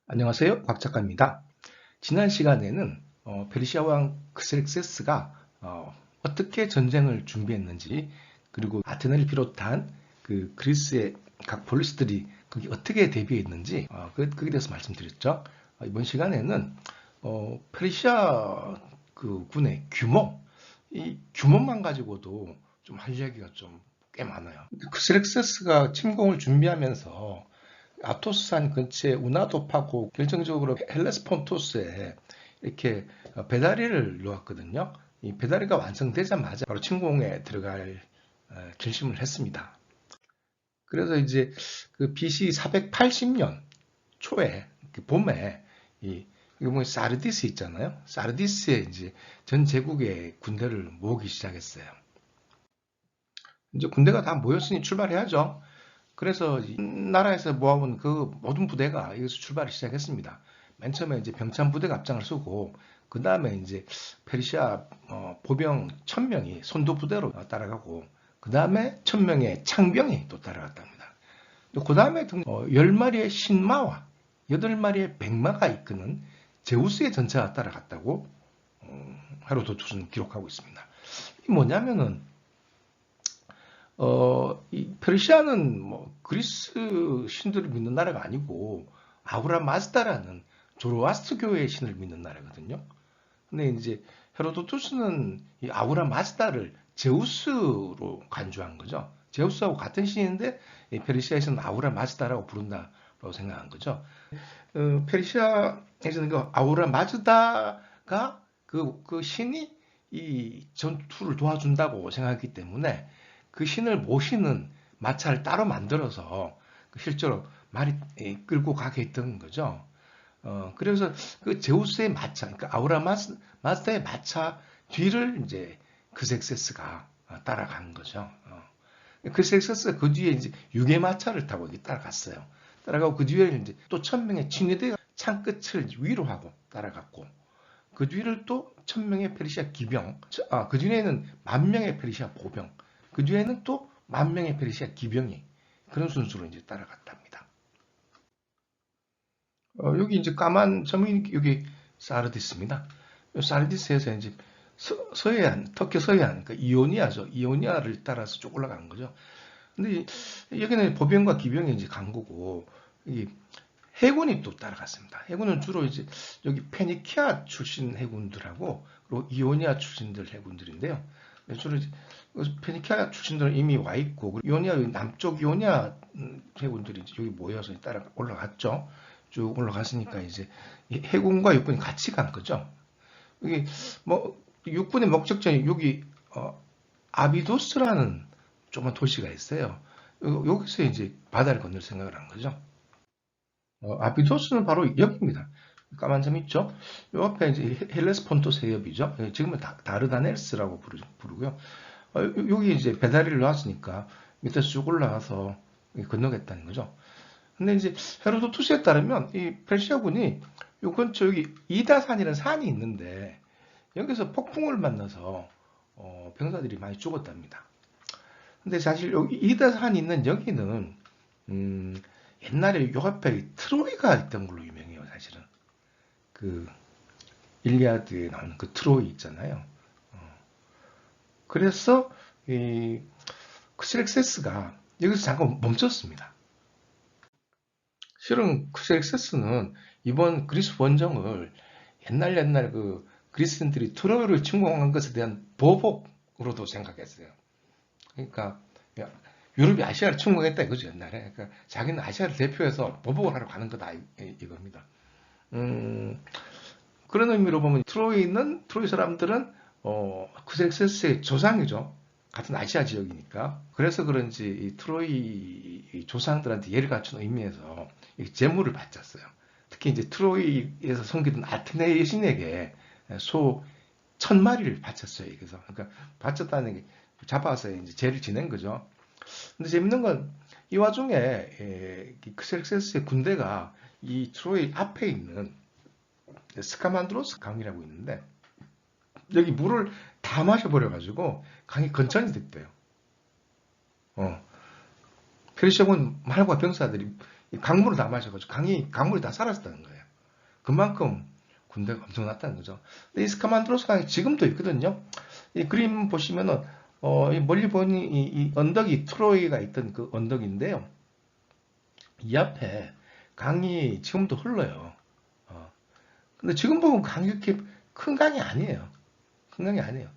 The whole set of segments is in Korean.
안녕하세요. 곽 작가입니다. 지난 시간에는 페르시아 왕 크세렉세스가 어떻게 전쟁을 준비했는지, 그리고 아테네를 비롯한 그 그리스의 각 폴리스들이 거기 어떻게 대비했는지 거기에 대해서 말씀드렸죠. 이번 시간에는 페르시아 그 군의 규모, 이 규모만 가지고도 좀 할 이야기가 좀 꽤 많아요. 크세렉세스가 침공을 준비하면서 아토스산 근처에 운하도 파고 결정적으로 헬레스폰토스에 이렇게 배다리를 놓았거든요. 이 배다리가 완성되자마자 바로 침공에 들어갈 결심을 했습니다. 그래서 이제 그 BC 480년 초에 그 봄에 이거 뭐 사르디스 있잖아요. 사르디스에 이제 전 제국의 군대를 모으기 시작했어요. 이제 군대가 다 모였으니 출발해야죠. 그래서 이 나라에서 모아온 그 모든 부대가 여기서 출발을 시작했습니다. 맨 처음에 이제 병참 부대가 앞장을 서고, 그 다음에 이제 페르시아 보병 1000명이 선도 부대로 따라가고, 그 다음에 1000명의 창병이 또 따라갔답니다. 그 다음에 10마리의 신마와 8마리의 백마가 이끄는 제우스의 전차가 따라갔다고 헤로도투스는 기록하고 있습니다. 이 뭐냐면은 이 페르시아는 뭐 그리스 신들을 믿는 나라가 아니고 아우라 마즈다라는 조로아스트 교회의 신을 믿는 나라거든요. 근데 이제 헤로도투스는 이 아우라 마즈다를 제우스로 간주한 거죠. 제우스하고 같은 신인데 이 페르시아에서는 아우라 마즈다라고 부른다고 생각한 거죠. 페르시아에서는 그 아우라 마즈다가 그 신이 이 전투를 도와준다고 생각했기 때문에 그 신을 모시는 마차를 따로 만들어서 실제로 말이 끌고 가게 했던 거죠. 그래서 그 제우스의 마차, 그러니까 아우라 마스다의 마차 뒤를 이제 크섹세스가 따라간 거죠. 크섹세스가 그 뒤에 이제 유괴 마차를 타고 따라갔어요. 따라가고 그 뒤에 이제 또 1000명의 친위대가 창 끝을 위로 하고 따라갔고, 그 뒤를 또 1000명의 페르시아 기병, 그 뒤에는 10,000명의 페르시아 보병, 그 뒤에는 또 10,000명의 페르시아 기병이 그런 순서로 이제 따라갔답니다. 여기 이제 까만 점이 여기 사르디스입니다. 사르디스에서 이제 서해안, 터키 서해안, 그러니까 이오니아죠. 이오니아를 따라서 쭉 올라가는 거죠. 근데 여기는 보병과 기병이 이제 간 거고, 이 해군이 또 따라갔습니다. 해군은 주로 이제 여기 페니키아 출신 해군들하고 그리고 이오니아 출신들 해군들인데요. 주로 이제 페니키아 출신들은 이미 와 있고, 이오니아 남쪽 이오니아 해군들이 이제 여기 모여서 따라 올라갔죠. 쭉 올라갔으니까 이제 해군과 육군이 같이 간 거죠. 여기 뭐 육군의 목적지는 여기 아비도스라는 조그만 도시가 있어요. 여기서 이제 바다를 건널 생각을 한 거죠. 아비도스는 바로 여기입니다. 까만 점 있죠? 요 앞에 이제 헬레스폰토스 해협이죠. 지금은 다르다넬스라고 부르고요. 여기 이제 배다리를 놨으니까 밑에서 쭉 올라가서 건너겠다는 거죠. 근데 이제 헤로도투스에 따르면 이 페르시아군이 요 근처 여기 이다산이라는 산이 있는데 여기서 폭풍을 만나서 병사들이 많이 죽었답니다. 근데 사실 여기 이다산이 있는 여기는 음, 옛날에 요 앞에 트로이가 있던 걸로 유명해요, 사실은. 그 일리아드에 나오는 그 트로이 있잖아요. 그래서 이 크스렉세스가 여기서 잠깐 멈췄습니다. 실은 크스렉세스는 이번 그리스 원정을 옛날 그 그리스인들이 트로이를 침공한 것에 대한 보복으로도 생각했어요. 그러니까 유럽이 아시아를 침공했다 이거죠, 옛날에. 그러니까 자기는 아시아를 대표해서 보복을 하러 가는 거다 이겁니다. 음, 그런 의미로 보면 트로이 사람들은 크섹세스의 조상이죠. 같은 아시아 지역이니까. 그래서 그런지 이 트로이 조상들한테 예를 갖춘 의미에서 제물을 바쳤어요. 특히 이제 트로이에서 섬기던 아테네 여신에게 소 1000마리를 바쳤어요. 그래서 그러니까 바쳤다는 게 잡아서 이제 제를 지낸 거죠. 근데 재밌는 건 이 와중에 크섹세스의 군대가 이 트로이 앞에 있는 스카만드로스 강이라고 있는데 여기 물을 다 마셔버려가지고 강이 건천이 됐대요. 어. 페르시아군 말과 병사들이 강물을 다 마셔가지고 강물이 다 사라졌다는 거예요. 그만큼 군대가 엄청났다는 거죠. 근데 이 스카만드로스 강이 지금도 있거든요. 이 그림 보시면은 이 멀리 보이는 이 언덕이 트로이가 있던 그 언덕인데요. 이 앞에 강이 지금도 흘러요. 근데 지금 보면 강이 이렇게 큰 강이 아니에요. 큰 강이 아니에요.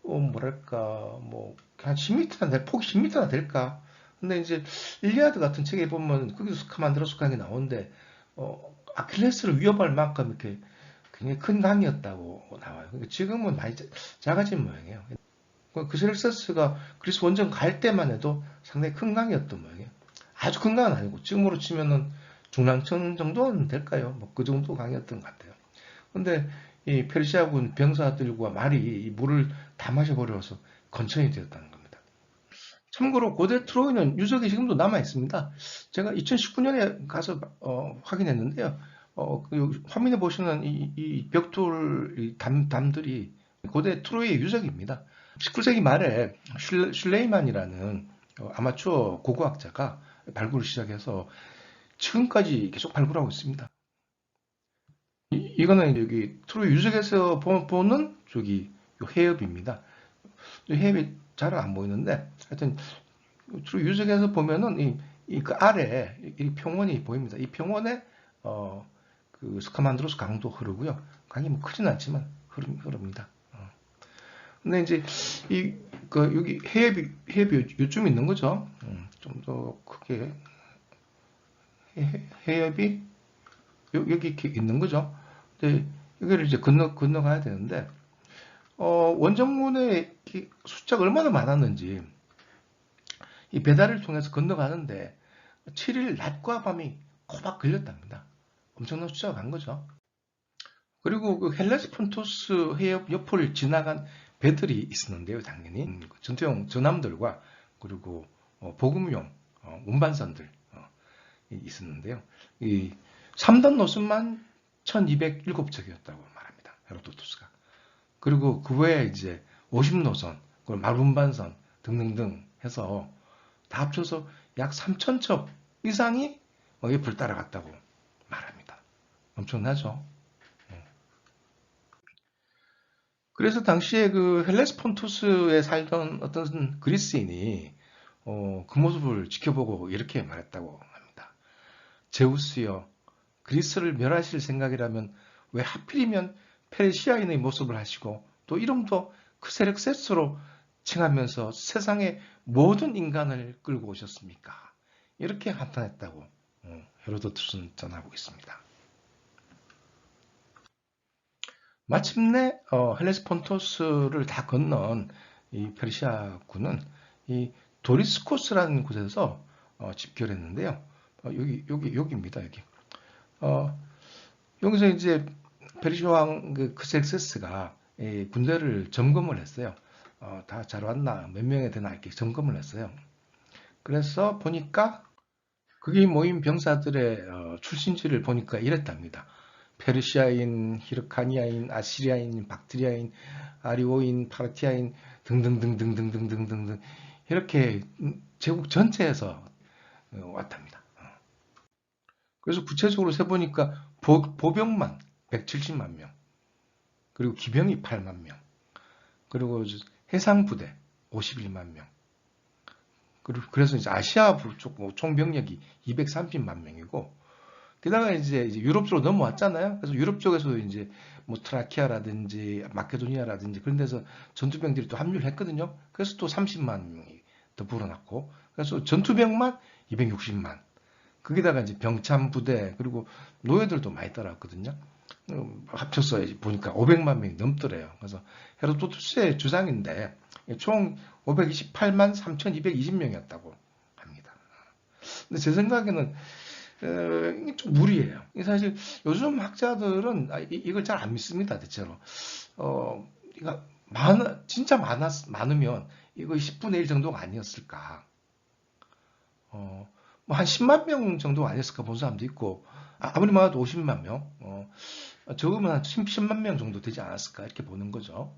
뭐랄까, 뭐, 한 10m나 폭이 10m나 될까? 근데 이제, 일리아드 같은 책에 보면, 거기서 스카만드로스 강이 나오는데, 아킬레스를 위협할 만큼 이렇게 굉장히 큰 강이었다고 나와요. 그러니까 지금은 많이 작아진 모양이에요. 그 셀서스가 그리스 원정 갈 때만 해도 상당히 큰 강이었던 모양이에요. 아주 큰 강은 아니고, 지금으로 치면은 중랑천 정도는 될까요? 뭐, 그 정도 강이었던 것 같아요. 근데 이 페르시아군 병사들과 말이 이 물을 다 마셔버려서 건천이 되었다는 겁니다. 참고로 고대 트로이는 유적이 지금도 남아 있습니다. 제가 2019년에 가서 확인했는데요. 그 화면에 보시는 이 벽돌 담들이 고대 트로이의 유적입니다. 19세기 말에 슐레이만이라는 아마추어 고고학자가 발굴을 시작해서 지금까지 계속 발굴하고 있습니다. 이거는 여기 트로이 유적에서 보는 저기 해협입니다. 해협이 잘 안 보이는데 하여튼 트로이 유적에서 보면은 그 아래 이 평원이 보입니다. 이 평원에 그 스카만드로스 강도 흐르고요. 강이 뭐 크진 않지만 흐릅니다. 근데 이제 그 여기 해협이 요쯤 있는 거죠. 좀 더 크게 해협이 여기 이렇게 있는 거죠. 근데 여기를 이제 건너가야 되는데, 원정문의 숫자가 얼마나 많았는지, 이 배달을 통해서 건너가는데, 7일 낮과 밤이 꼬박 걸렸답니다. 엄청난 숫자가 간 거죠. 그리고 그 헬레스폰토스 해협 옆을 지나간 배들이 있었는데요, 당연히. 전투용 전함들과, 그리고 보급용 운반선들 있었는데요. 이 3단 노선만 1207척이었다고 말합니다. 헤로도투스가. 그리고 그 외에 이제 50노선, 그리고 말운반선 등등등 해서 다 합쳐서 약 3,000척 이상이 옆을 따라갔다고 말합니다. 엄청나죠? 그래서 당시에 그 헬레스폰투스에 살던 어떤 그리스인이 그 모습을 지켜보고 이렇게 말했다고 합니다. 제우스여, 그리스를 멸하실 생각이라면 왜 하필이면 페르시아인의 모습을 하시고 또 이름도 크세르세스로 칭하면서 세상의 모든 인간을 끌고 오셨습니까? 이렇게 한탄했다고 헤로도투스는 전하고 있습니다. 마침내 헬레스폰토스를 다 건넌 이 페르시아군은 이 도리스코스라는 곳에서 집결했는데요. 여기입니다. 여기. 여기서 이제 페르시아 왕 크섹세스가 군대를 점검을 했어요. 다 잘 왔나, 몇 명이 되나 이렇게 점검을 했어요. 그래서 보니까 거기 모인 병사들의 출신지를 보니까 이랬답니다. 페르시아인, 히르카니아인, 아시리아인, 박트리아인, 아리오인, 파르티아인 등등등등등등등등 이렇게 제국 전체에서 왔답니다. 그래서 구체적으로 세보니까 보병만 170만 명, 그리고 기병이 8만 명, 그리고 해상부대 51만 명, 그래서 이제 아시아 총병력이 230만 명이고, 게다가 이제 유럽 쪽으로 넘어왔잖아요. 그래서 유럽 쪽에서 이제 뭐 트라키아라든지 마케도니아라든지 그런 데서 전투병들이 또 합류를 했거든요. 그래서 또 30만 명이 더 불어났고, 그래서 전투병만 260만. 거기다가 이제 병참 부대 그리고 노예들도 많이 따라왔거든요. 합쳐서 보니까 500만 명이 넘더래요. 그래서 헤로도투스의 주장인데 총 528만 3,220명이었다고 합니다. 근데 제 생각에는 이게 좀 무리예요. 사실 요즘 학자들은 이걸 잘 안 믿습니다, 대체로. 이거 진짜 많으면 이거 10분의 1 정도가 아니었을까. 뭐 한 10만 명 정도가 아니었을까 본 사람도 있고, 아무리 많아도 50만 명, 적으면 한 10만 명 정도 되지 않았을까 이렇게 보는 거죠.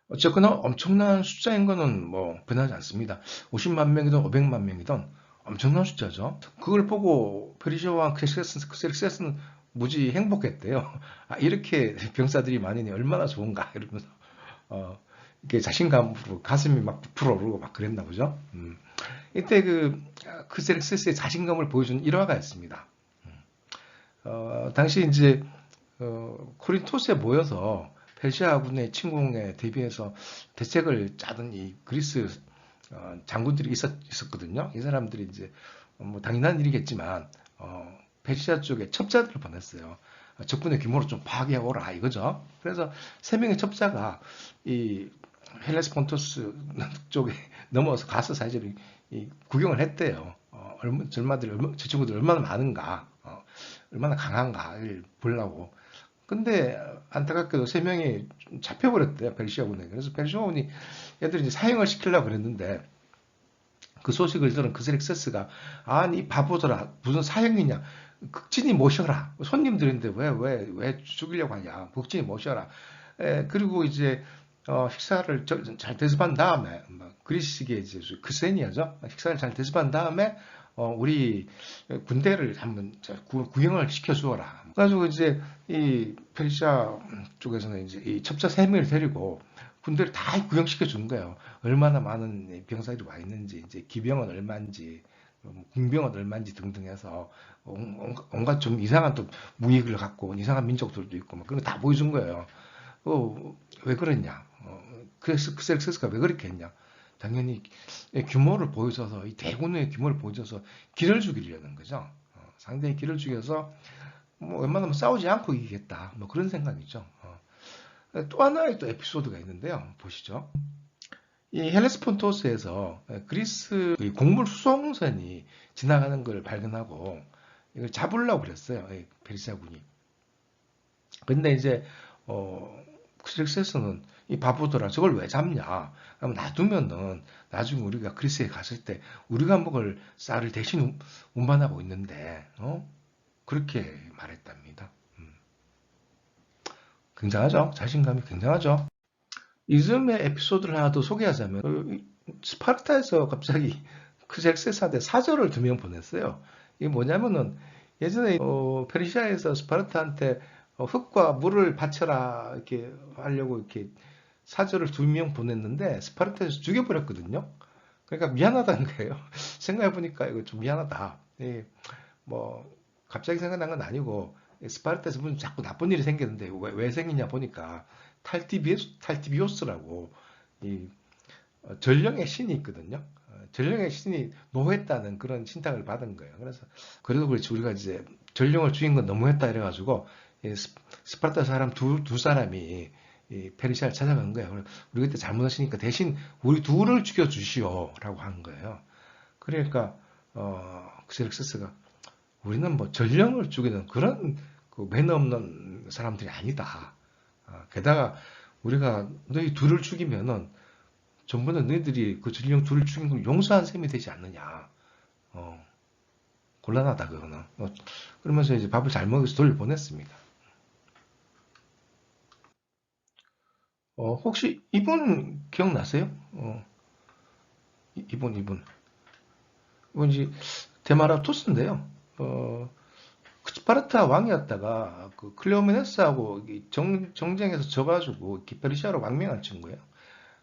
어쨌거나 엄청난 숫자인 거는 뭐 변하지 않습니다. 50만 명이든 500만 명이든 엄청난 숫자죠. 그걸 보고 페르시아와 크세스는 무지 행복했대요. 아, 이렇게 병사들이 많으니 얼마나 좋은가 이러면서 어, 이게 자신감으로 가슴이 막 부풀어 오르고 막 그랬나 보죠. 이때 크세스의 자신감을 보여준 일화가 있습니다. 당시 이제 코린토스에 모여서 페르시아군의 침공에 대비해서 대책을 짜던 이 그리스 장군들이 있었거든요. 이 사람들이 이제 뭐 당연한 일이겠지만 페르시아 쪽에 첩자들을 보냈어요. 적군의 규모를 좀 파악해 오라 이거죠. 그래서 세 명의 첩자가 이 헬레스폰토스 쪽에 넘어서 가서 사실 이 구경을 했대요. 저 친구들 얼마나 많은가, 얼마나 강한가를 보려고. 근데 안타깝게도 세 명이 잡혀버렸대요, 페르시아군에. 그래서 페르시아군이 얘들이 이제 사형을 시키려고 그랬는데 그 소식을 들은 그세릭세스가 아니 이 바보들아 무슨 사형이냐 극진히 모셔라 손님들인데 왜 죽이려고 하냐 극진히 모셔라 그리고 이제 식사를 잘 대접한 다음에 그리스식의 이제 크세니아죠 식사를 잘 대접한 다음에 우리 군대를 한번 구경을 시켜주어라. 그래가지고 이제 이 페르시아 쪽에서는 이제 이 첩자 세 명을 데리고 군대를 다 구경시켜 준 거예요. 얼마나 많은 병사들이 와 있는지, 이제 기병은 얼마인지, 군병은 얼마인지 등등 해서 온갖 좀 이상한 또 무익을 갖고 온 이상한 민족들도 있고 막 그런 거 다 보여준 거예요. 왜 그랬냐? 그래서 셀스가 왜 그렇게 했냐? 당연히 규모를 보여줘서 이 대군의 규모를 보여줘서 기를 죽이려는 거죠. 상대히 기를 죽여서 뭐 웬만하면 싸우지 않고 이기겠다. 뭐 그런 생각이죠. 또 하나의 또 에피소드가 있는데요. 보시죠. 이 헬레스폰토스에서 그리스 곡물 수송선이 지나가는 걸 발견하고 이걸 잡으려고 그랬어요. 페르시아군이. 근데 이제 크릭스에서는 이 바보들아 저걸 왜 잡냐? 그럼 놔두면은 나중에 우리가 그리스에 갔을 때 우리가 먹을 쌀을 대신 운반하고 있는데 그렇게 말했답니다. 굉장하죠? 자신감이 굉장하죠? 이즘의 에피소드를 하나 더 소개하자면 스파르타에서 갑자기 크섹세스한테 사절을 두 명 보냈어요. 이게 뭐냐면은 예전에 페르시아에서 스파르타한테 흙과 물을 바쳐라 이렇게 하려고 이렇게 사절을 두 명 보냈는데 스파르타에서 죽여버렸거든요. 그러니까 미안하다는 거예요. 생각해보니까 이거 좀 미안하다. 뭐 갑자기 생각난 건 아니고 스파르타에서 무슨 자꾸 나쁜 일이 생겼는데 왜 생기냐 보니까 탈티비오스라고 이 전령의 신이 있거든요. 전령의 신이 노했다는 그런 신탁을 받은 거예요. 그래서 그래도 그렇지 우리가 이제 전령을 죽인 건 너무했다 이래가지고 스파르타 사람 두 사람이 페르시아를 찾아간 거예요. 우리 그때 잘못하시니까 대신 우리 둘을 죽여주시오라고 한 거예요. 그러니까 그세릭스스가 우리는 뭐 전령을 죽이는 그런 매너 없는 사람들이 아니다. 게다가 우리가 너희 둘을 죽이면은 전부는 너희들이 그 전령 둘을 죽인 걸 용서한 셈이 되지 않느냐. 곤란하다 그거는. 그러면서 이제 밥을 잘 먹여서 돌려보냈습니다. 혹시 이분 기억나세요? 이분 이제 데마라토스인데요. 스파르타 왕이었다가 그 클레오메네스하고 정쟁에서 져가지고 페르시아로 망명한 친구예요.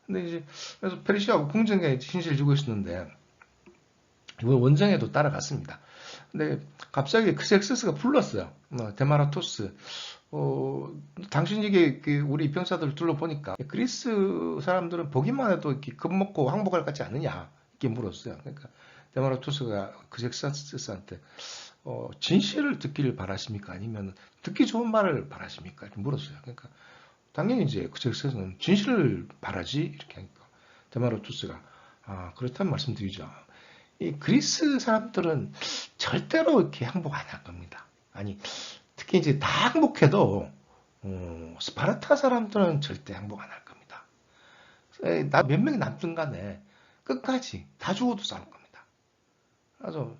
근데 이제 그래서 페르시아하고 궁전에 신세를 지고 있었는데 이번 원정에도 따라갔습니다. 근데 갑자기 크섹스스가 불렀어요. 데마라토스. 당신 이게 우리 병사들 둘러보니까 그리스 사람들은 보기만 해도 이렇게 겁먹고 항복할 것 같지 않느냐 이렇게 물었어요. 그러니까 데마라토스가 크섹스스한테 진실을 듣기를 바라십니까? 아니면 듣기 좋은 말을 바라십니까? 이렇게 물었어요. 그러니까 당연히 이제 그쪽에서는 진실을 바라지 이렇게 하니까 데마로투스가 그렇다는 말씀드리죠. 이 그리스 사람들은 절대로 이렇게 항복 안 할 겁니다. 아니 특히 이제 다 항복해도 스파르타 사람들은 절대 항복 안 할 겁니다. 나 몇 명이 남든 간에 끝까지 다 죽어도 싸울 겁니다. 그래서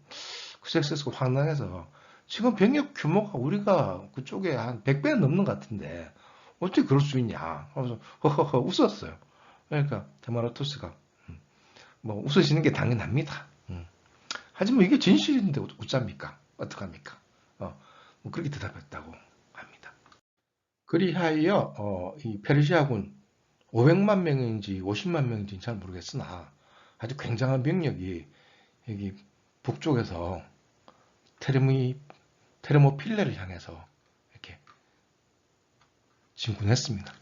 그섹스가 황당해서 지금 병력 규모가 우리가 그쪽에 한 100배는 넘는 것 같은데 어떻게 그럴 수 있냐. 그래서 허허허 웃었어요. 그러니까 데마라토스가 뭐 웃으시는 게 당연합니다. 하지만 이게 진실인데 어쩝니까? 어떡합니까? 뭐 그렇게 대답했다고 합니다. 그리하여 이 페르시아군 500만 명인지 50만 명인지 잘 모르겠으나 아주 굉장한 병력이 여기 북쪽에서 테르모필레를 향해서 이렇게 진군했습니다.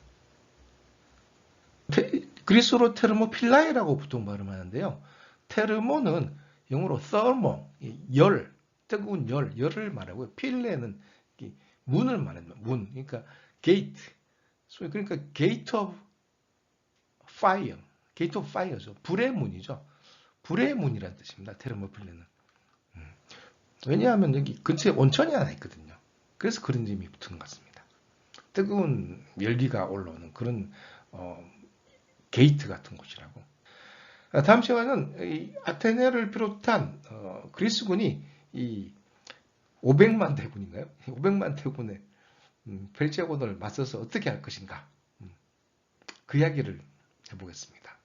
그리스어로 테르모필라이라고 보통 발음하는데요. 테르모는 영어로 thermo, 열, 뜨거운 열을 말하고요. 필레는 문을 말합니다. 문, 그러니까 게이트. 그러니까 게이트 오브 파이어, 게이트 오브 파이어죠. 불의 문이죠. 불의 문이라는 뜻입니다. 테르모필레는. 왜냐하면 여기 근처에 온천이 하나 있거든요. 그래서 그런 이름이 붙은 것 같습니다. 뜨거운 열기가 올라오는 그런 게이트 같은 곳이라고. 다음 시간은 이 아테네를 비롯한 그리스군이 이 500만 대군인가요? 500만 대군의 페르시아군을 맞서서 어떻게 할 것인가? 그 이야기를 해보겠습니다.